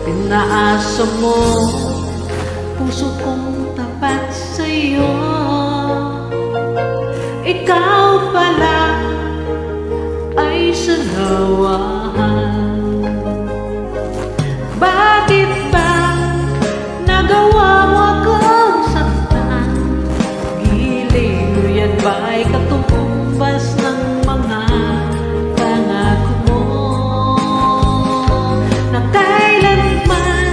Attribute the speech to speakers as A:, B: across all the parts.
A: Pinaasa mo puso kong tapat sa'yo. Ikaw pala ay sanawahan. Bakit ba nagawa mo akong saktan? Giliw yan ba'y katumbas ng mga pangako mo na kailanman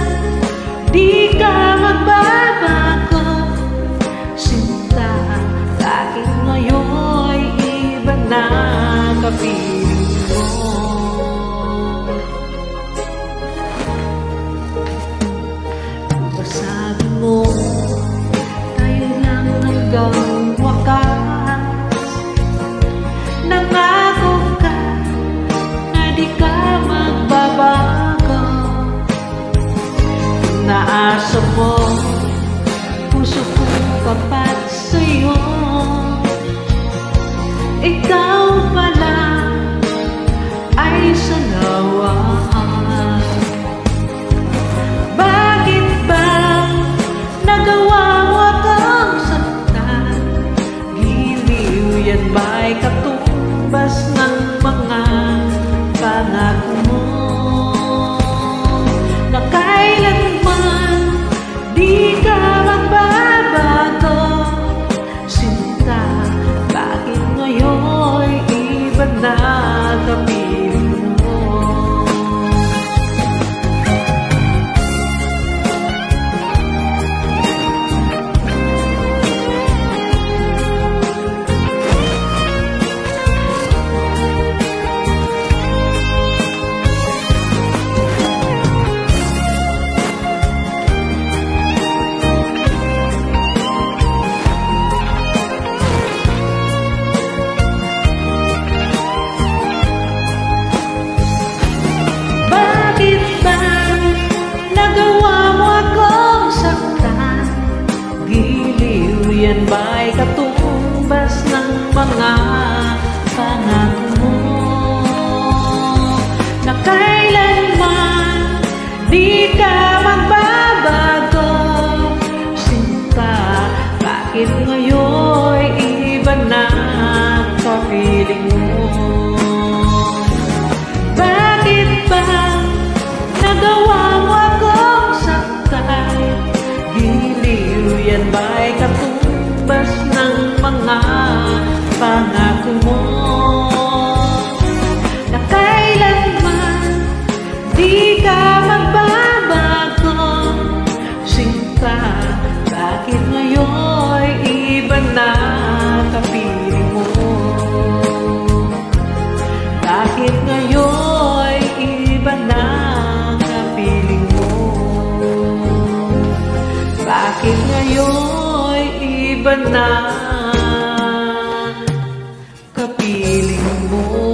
A: di ka magbabago? Sinta, kahit ngayon'y iba na kapiling mo. Sabi mo, tayo lang hanggang wakas. Nangako ka na di ka magbabago. Naasa mo puso kong tapat sa'yo. Ikaw pala ay sanawahan. Bakit ba nagawa mo akong saktan? Giliw yan ba'y katumbas ng mga pangako mo na kailanman di ka magbabago? Sinta, bakit ngayon'y iba na kapiling mo? Yan ba'y katumbas ng mga pangako mo na kailanman di ka magbabago? Sinta, bakit ngayon'y iba na kapiling mo? Bakit ba nagawa mo akong saktan? Giliw yan ba'y katumbas ng mga pangako mo na kailanman di ka magbabago? Sinta, bakit ngayon'y iba na kapiling mo? Bakit ngayon'y iba na kapiling mo? Bakit ngayon'y iba na kapiling mo?